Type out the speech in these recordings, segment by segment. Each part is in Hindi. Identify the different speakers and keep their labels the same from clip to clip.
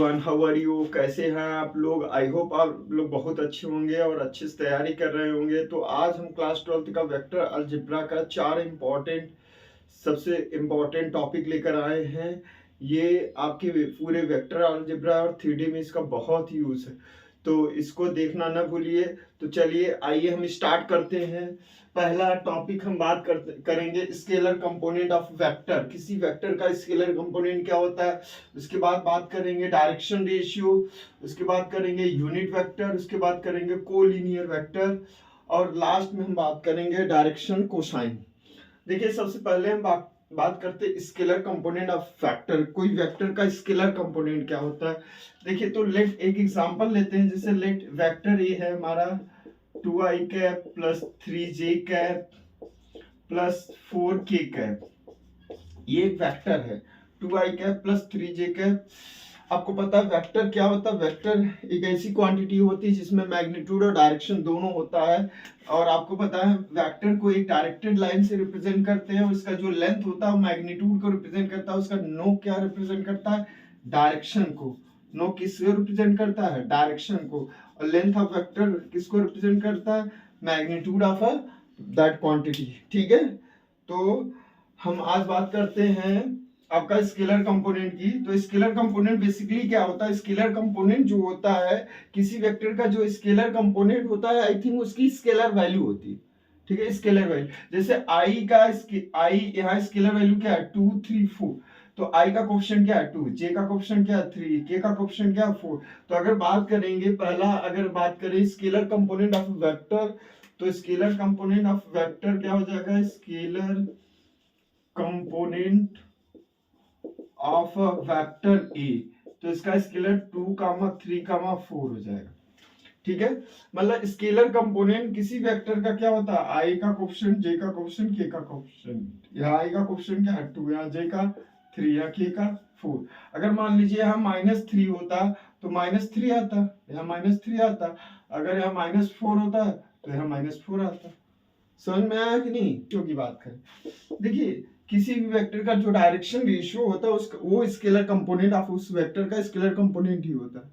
Speaker 1: हाउ आर यू, कैसे हैं आप लोग? आई होप आप लोग बहुत अच्छे होंगे और अच्छे से तैयारी कर रहे होंगे। तो आज हम क्लास 12th का वेक्टर अलजेब्रा का चार सबसे इम्पोर्टेंट टॉपिक लेकर आए हैं। ये आपके पूरे वेक्टर अलजेब्रा और 3D में इसका बहुत यूज है, तो इसको देखना ना भूलिए। तो चलिए आइए हम स्टार्ट करते हैं। पहला टॉपिक हम करेंगे स्केलर कंपोनेंट ऑफ वेक्टर। किसी वेक्टर का स्केलर कंपोनेंट क्या होता है, उसके बाद बात करेंगे डायरेक्शन रेशियो, उसके बाद करेंगे यूनिट वेक्टर, उसके बाद करेंगे कोलिनियर वेक्टर, और लास्ट में हम बात करेंगे डायरेक्शन कोसाइन। देखिए सबसे पहले हम बात करते हैं स्केलर कंपोनेंट ऑफ वेक्टर। कोई वेक्टर का स्केलर कंपोनेंट क्या होता है। देखिए तो लेट एक एग्जांपल लेते हैं। जैसे लेट वेक्टर ए है हमारा 2i cap plus 3j cap plus 4k cap. ये एक वेक्टर है 2i cap plus 3j cap. आपको पता है वेक्टर क्या होता है? वेक्टर एक ऐसी क्वांटिटी होती है जिसमें मैग्नीट्यूड और डायरेक्शन दोनों होता है। और आपको पता है वेक्टर को एक डायरेक्टेड लाइन से रिप्रेजेंट करते हैं। उसका जो लेंथ होता है वो मैग्नीट्यूड को रिप्रेजेंट करता है। उसका नो क्या रिप्रेजेंट करता है? डायरेक्शन को। नो किसको रिप्रेजेंट करता है? डायरेक्शन को। और लेंथ ऑफ वेक्टर किसको रिप्रेजेंट करता है? Magnitude of that quantity. ठीक है, तो हम आज बात करते हैं आपका स्केलर कंपोनेंट की। तो स्केलर कंपोनेंट बेसिकली क्या होता है? स्केलर कंपोनेंट जो होता है किसी वेक्टर का जो स्केलर कंपोनेंट होता है, आई थिंक उसकी स्केलर वैल्यू होती है। ठीक है, स्केलर वैल्यू। जैसे आई का आई यहाँ स्केलर वैल्यू क्या है? 2 3 4। तो आई का कोफिशिएंट क्या है? 2, जे का कोफिशिएंट क्या है? 3, के का कोफिशिएंट क्या है? 4। तो अगर बात करेंगे पहला, अगर बात करें स्केलर कंपोनेंट ऑफ वेक्टर, तो स्केलर कंपोनेंट ऑफ वेक्टर क्या हो जाएगा? Scalar component of vector A. तो इसका स्केलर 2, 3, 4 हो जाएगा। ठीक है, मतलब स्केलर कंपोनेंट किसी वेक्टर का क्या होता है? आई का कोफिशिएंट, जे का कोफिशिएंट, के का कोफिशिएंट। यहाँ आई का कोफिशिएंट क्या है? 2, यहाँ जे का 3, यहाँ के का 4। अगर मान लीजिए यहाँ -3 होता तो -3 आता, यहाँ -3 आता। अगर यहाँ -4 होता तो यहाँ -4 आता। समझ में आया कि नहीं? क्योंकि बात करें, देखिए किसी भी वेक्टर का जो डायरेक्शन रेशियो होता है उसका वो स्केलर कंपोनेंट ऑफ उस वेक्टर का स्केलर कंपोनेंट ही होता है।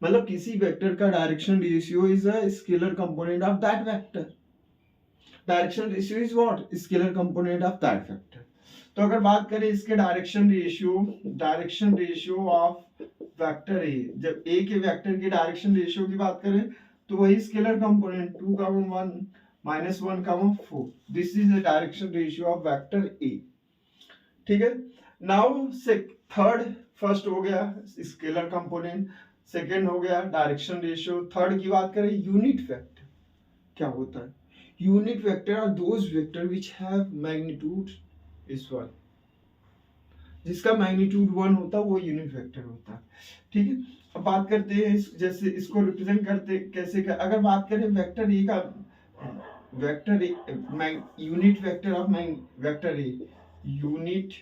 Speaker 1: मतलब किसी वेक्टर का direction ratio is a scalar component of that vector. Direction ratio is what? Scalar component of that vector. तो अगर बात करें इसके डायरेक्शन रेशियो ऑफ वेक्टर ए, जब ए के वेक्टर के डायरेक्शन रेशियो की बात करें तो वही scalar component 2, 1, -1, 4। This is the direction ratio of vector ए। ठीक है, नाउ से थर्ड, फर्स्ट हो गया स्केलर कंपोनेंट, सेकंड हो गया डायरेक्शन रेशियो, थर्ड की बात करें यूनिट वेक्टर। क्या होता है? Unit vector are those vectors which have magnitude is 1। जिसका मैग्नीट्यूड 1 होता है वो यूनिट वेक्टर होता है। ठीक है, अब बात करते हैं जैसे इसको रिप्रेजेंट करते कैसे कर, अगर बात करें वेक्टर ए का, vector a unit vector of vector A, unit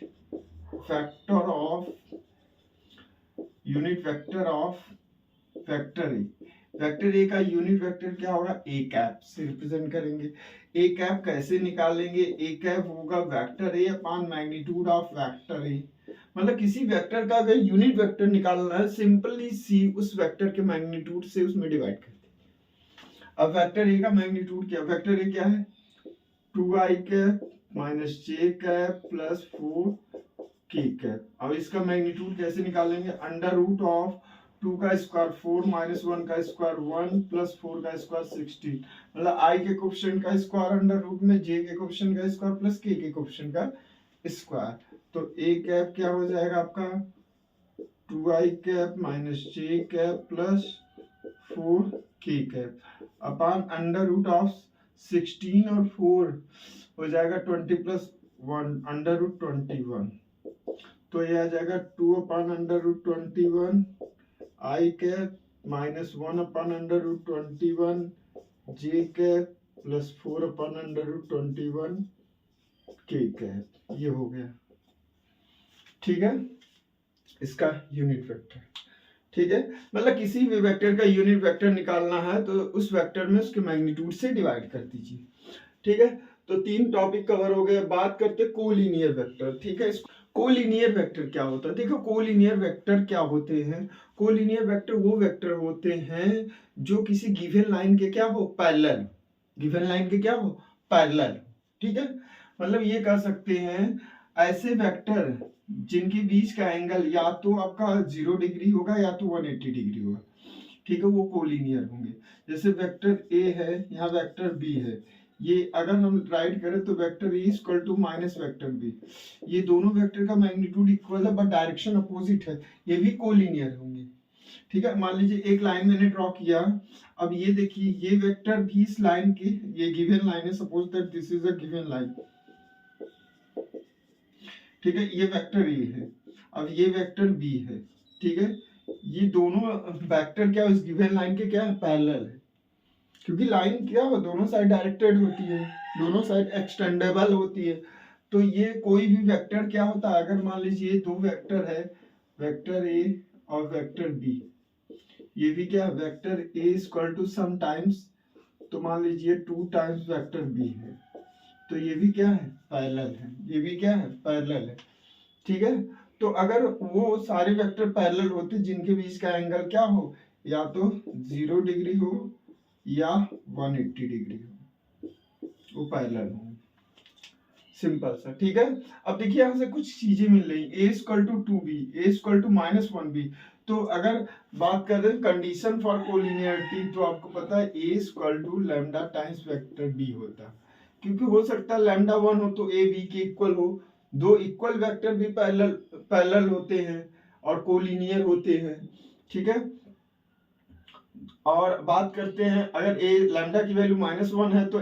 Speaker 1: vector of vector A. Vector A का यूनिट वेक्टर क्या होगा? ए कैप से रिप्रेजेंट करेंगे। ए कैप कैसे निकालेंगे? ए कैप होगा vector A upon magnitude of vector ए। मतलब किसी वेक्टर का अगर यूनिट वेक्टर निकालना है, सिंपली सी उस वेक्टर के मैग्नीट्यूड से उसमें डिवाइड करते हैं। अब वेक्टर ए का मैग्नीट्यूड क्या? वेक्टर ए क्या है? 2i कैप माइनस जे कैप प्लस 4k कैप। अब इसका मैग्नीट्यूड कैसे निकालेंगे? अंडर रूट ऑफ 2 का स्क्वायर 4 -1 का स्क्वायर 1 प्लस 4 का स्क्वायर 16। मतलब i के कोफिशिएंट का स्क्वायर अंडर रूट में j के कोफिशिएंट का स्क्वायर प्लस k के कोफिशिएंट का स्क्वायर। तो a कैप क्या हो जाएगा आपका? 2i cap minus j cap plus 4k cap upon under root of 16 और 4 हो जाएगा 20 प्लस 1 अंडर रूट 21। तो ये आ जाएगा 2 upon under root 21 I cap minus 1 upon under root 21 J cap plus 4 upon under root 21 K cap. ये हो गया। ठीक है, इसका यूनिट वेक्टर। ठीक है, मतलब किसी भी वेक्टर का यूनिट वेक्टर निकालना है तो उस वेक्टर में उसके मैग्नीट्यूड से डिवाइड कर दीजिए। ठीक है, तो 3 टॉपिक कवर हो गए। बात करते कोलिनियर वेक्टर। ठीक है, कोलिनियर वेक्टर क्या होता है? देखो कोलिनियर वेक्टर क्या होते हैं? कोलिनियर वेक्टर वो वेक्टर होते हैं जो किसी गिवन लाइन के क्या हो, पैरेलल, गिवन लाइन के क्या हो, पैरेलल। ठीक है, मतलब ये कह सकते हैं ऐसे वेक्टर जिनके बीच का एंगल या तो आपका 0 डिग्री होगा या तो 180 डिग्री होगा। ठीक है, वो कोलिनियर होंगे। जैसे वेक्टर ए है, यहाँ वेक्टर बी है, ये अगर हम राइट करें तो vector A equal to minus vector B, ये दोनों वेक्टर का मैग्नीट्यूड इक्वल है बट डायरेक्शन अपोजिट है, ये भी कोलिनियर होंगे। ठीक है, मान लीजिए एक लाइन मैंने ड्रॉ किया, अब ये देखिए ये वेक्टर भी इस लाइन की, ये गिवन लाइन है, suppose that this is a given line. ठीक है, ये वेक्टर ए है, अब ये वेक्टर बी है। ठीक है, ये दोनों वेक्टर क्या इस गिवन लाइन के क्या है, पैरेलल है, क्योंकि लाइन क्या हो, दोनों साइड डायरेक्टेड होती है, दोनों साइड एक्सटेंडेबल होती है। तो ये कोई भी वेक्टर क्या होता है, अगर मान लीजिए दो वेक्टर है, वेक्टर ए और वेक्टर बी, ये भी क्या vector A equal to some times, तो मान लीजिए 2 टाइम्स वेक्टर बी है, तो ये भी क्या है, पैरेलल है, ये भी क्या है, पैरेलल है। ठीक है, तो अगर वो सारे वेक्टर पैरेलल होते जिनके बीच का एंगल क्या हो, या तो 0 डिग्री हो या 180 डिग्री हो, वो पैरेलल हो, सिंपल सा। ठीक है, अब देखिए यहां से कुछ चीजें मिल रही, a equal to 2b, a equal to -1b। तो अगर बात कर रहे हैं कंडीशन फॉर कोलिनियरिटी, तो आपको पता है a equal to lambda times vector b होता, क्योंकि हो सकता है लैम्डा 1 हो तो a b के इक्वल हो, दो इक्वल वेक्टर भी पैरेलल होते हैं और कोलिनियर होते हैं। ठीक है, और बात करते हैं अगर a लैम्डा की वैल्यू -1 है तो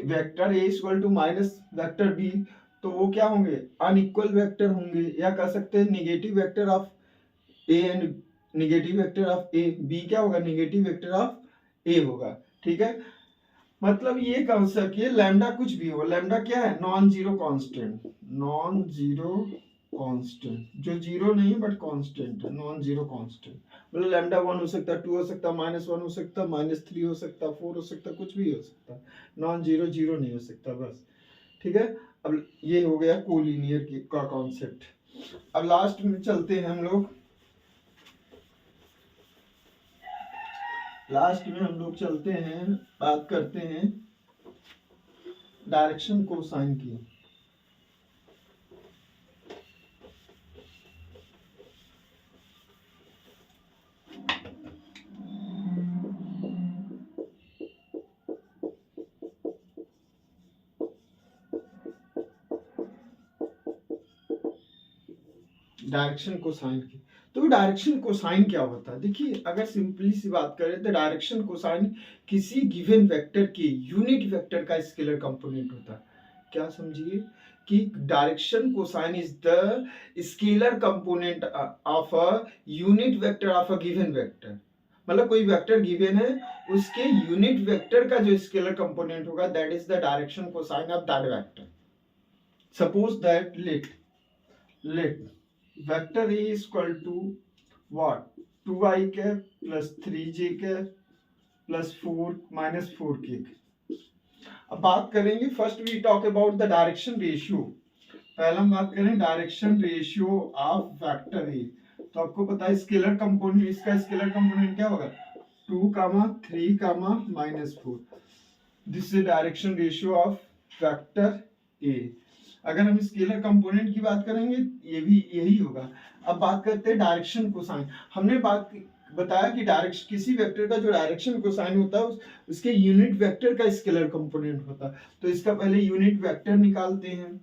Speaker 1: vector a equal to minus vector b, तो वो क्या होंगे, अनइक्वल वेक्टर होंगे, या कह सकते हैं negative vector of a and negative vector of a, b क्या होगा, निगेटिव वेक्टर ऑफ a होगा। ठीक है, मतलब ये कह सकिए लैम्डा कुछ भी हो, लैम्डा क्या है, non zero constant, non zero constant, जो जीरो नहीं है बट कांस्टेंट है, नॉन जीरो कांस्टेंट। मतलब लैम्डा 1 हो सकता है, 2 हो सकता है, -1 हो सकता है, -3 हो सकता है, 4 हो सकता है, कुछ भी हो सकता है, नॉन जीरो जीरो नहीं हो सकता बस। ठीक है, अब ये हो गया कोलिनियर का कॉन्सेप्ट। अब लास्ट में चलते हैं हम लोग, लास्ट में हम लोग चलते हैं, बात करते हैं डायरेक्शन कोसाइन की। डायरेक्शन कोसाइन की, तो डायरेक्शन कोसाइन क्या होता है? देखिए अगर सिंपली सी बात करें तो डायरेक्शन कोसाइन किसी गिवन वेक्टर के यूनिट वेक्टर का स्केलर कंपोनेंट होता है। क्या समझिए कि direction cosine is the scalar component of a unit vector of a given vector. मतलब कोई वेक्टर गिवन है, उसके यूनिट वेक्टर का जो स्केलर कंपोनेंट होगा, that is the direction cosine of that vector. Suppose that let vector A is equal to what, 2i cap plus 3j cap plus 4 minus 4k। अब बात करेंगे, first we talk about the direction ratio. पहले हम बात करें direction ratio of vector A. तो आपको पता है स्केलर कंपोनेंट, इसका स्केलर कंपोनेंट क्या होगा, 2, 3, -4। This is direction ratio of vector A. अगर हम स्केलर कंपोनेंट की बात करेंगे, ये भी यही होगा। अब बात करते हैं डायरेक्शन कोसाइन। हमने बताया कि डायरेक्शन किसी वेक्टर का जो डायरेक्शन कोसाइन होता है उसके यूनिट वेक्टर का स्केलर कंपोनेंट होता है। तो इसका पहले यूनिट वेक्टर निकालते हैं,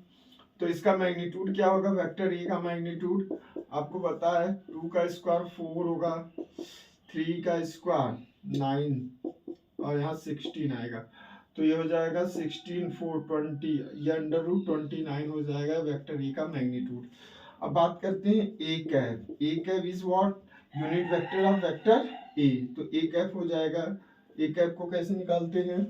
Speaker 1: तो इसका मैग्नीट्यूड क्या होगा, वेक्टर ए का मैग्नीट्यूड आपको पता है 2 का स्क्वायर 4 होगा, 3 का स्क्वायर 9 और यहाँ 16 आएगा, तो ये हो जाएगा 16 4 20, ये √29 हो जाएगा वेक्टर ए का मैग्नीट्यूड। अब बात करते हैं A cap. A cap is what, unit vector of vector A. तो ए कैप हो जाएगा, ए कैप को कैसे निकालते हैं,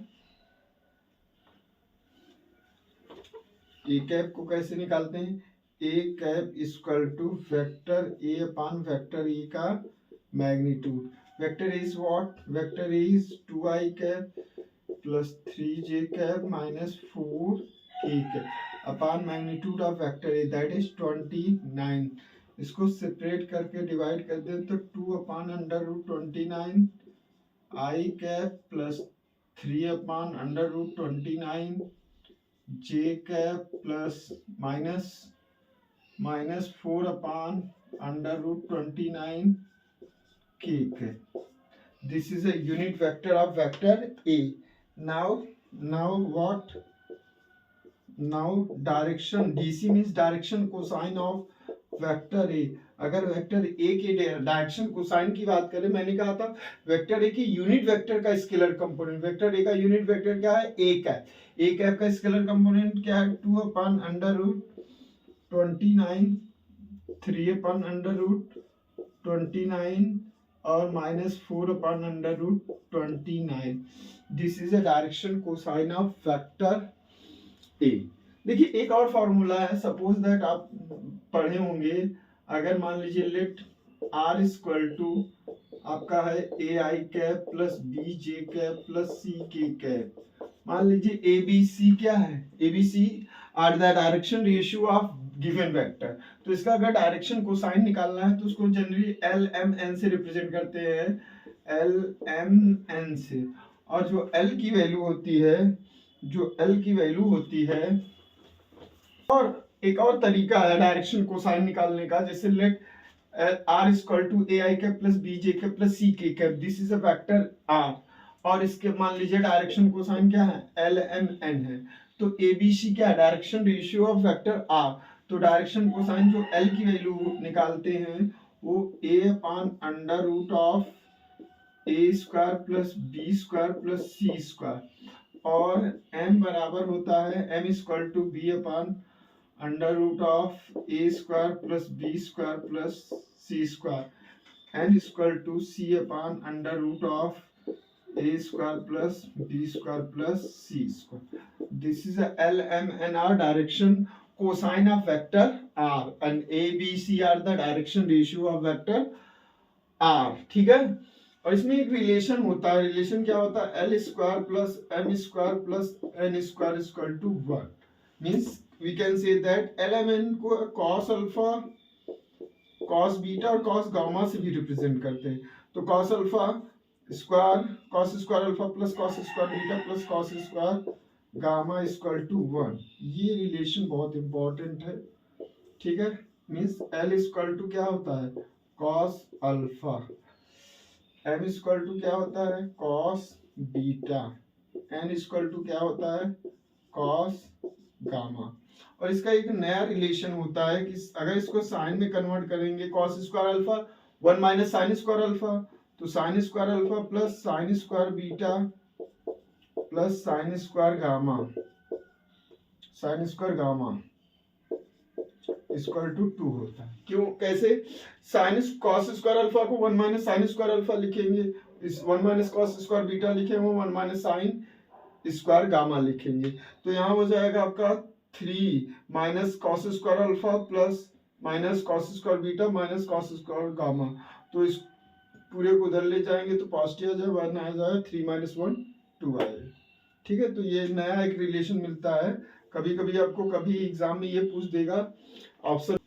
Speaker 1: ए कैप को कैसे निकालते हैं, A cap equal to vector A upon vector A का magnitude. Vector A is what, vector A is 2i cap plus 3j cap minus 4k cap. Upon magnitude of vector A that is 29। इसको सेपरेट करके डिवाइड कर दें तो 2 upon under root 29 I cap plus 3 upon under root 29 J cap plus minus 4 upon under root 29 K cap. This is a unit vector of vector A. Now what? Now direction DC means direction cosine of vector A. अगर वेक्टर A के डायरेक्शन कोसाइन की बात करें, मैंने कहा था वेक्टर A की यूनिट वेक्टर का स्केलर कंपोनेंट, वेक्टर A का यूनिट वेक्टर क्या है? A cap. A कैप का स्केलर कंपोनेंट क्या है? 2 upon under root 29 3 upon under root 29 और -4 upon under root 29. This is a direction cosine of vector A. देखिए एक और फॉर्मूला है, सपोज दैट आप पढ़े होंगे, अगर मान लीजिए लेट आर इक्वल टू आपका है A I cap plus B J cap plus C K cap. मान लीजिए ए बी सी क्या है? A B C are the direction ratio of given vector. तो इसका अगर डायरेक्शन कोसाइन निकालना है तो उसको जनरली एल एम एन से रिप्रेजेंट करते हैं, एल एम एन से. और जो एल की वैल्यू होती है, और एक और तरीका है डायरेक्शन कोसाइन निकालने का, जैसे let R equal to A I cap plus B J cap plus C K cap. This is a vector R और इसके मान लीजिए डायरेक्शन कोसाइन क्या है? एल एम एन है. तो ए बी सी क्या है? Direction ratio of vector R. तो डायरेक्शन कोसाइन जो एल की वैल्यू निकालते हैं वो A upon under root of A square plus B square plus C square, और एम बराबर होता है M equal to B upon under root of A square plus B square plus C square, N equal to C upon under root of a square plus b square plus c square. This is a L, M and R direction cosine of vector R, and A, B, C are the direction ratio of vector R. ठीक है. और इसमें एक रिलेशन होता है, रिलेशन क्या होता है? L square plus M square plus N square is equal to 1. Means we can say that L, M, N को cos alpha, cos beta और cos gamma से भी रिप्रेजेंट करते हैं. तो cos alpha square cos square alpha plus cos square beta plus cos square gamma equal to 1. ये रिलेशन बहुत इंपॉर्टेंट है. ठीक है. मींस L इक्वल टू क्या होता है? cos alpha. M equal to क्या होता है? cos beta. N equal to क्या होता है? cos gamma. और इसका एक नया रिलेशन होता है कि अगर इसको साइन में कन्वर्ट करेंगे, cos square alpha 1 minus sine square alpha, तो sine square alpha plus sine square beta plus sine square gamma equal to 2 होता है. क्यों? कैसे? साइन कॉस स्क्वायर अल्फा को 1 माइनस साइन स्क्वायर अल्फा लिखेंगे, इस 1 माइनस कॉस स्क्वायर बीटा लिखेंगे, 1 माइनस साइन स्क्वायर गामा लिखेंगे. तो यहाँ हो जाएगा आपका 3 minus cos square alpha plus minus cos square beta minus cos square gamma. तो इस पूरे को उधर ले जाएंगे तो पॉजिटिव आ जाए, बाद में आ जाए 3 माइनस 1 2 आए. ठीक है. तो ये नया एक रिलेशन मिलता है. कभी कभी आपको कभी एग्जाम में ये पूछ देगा ऑप्शन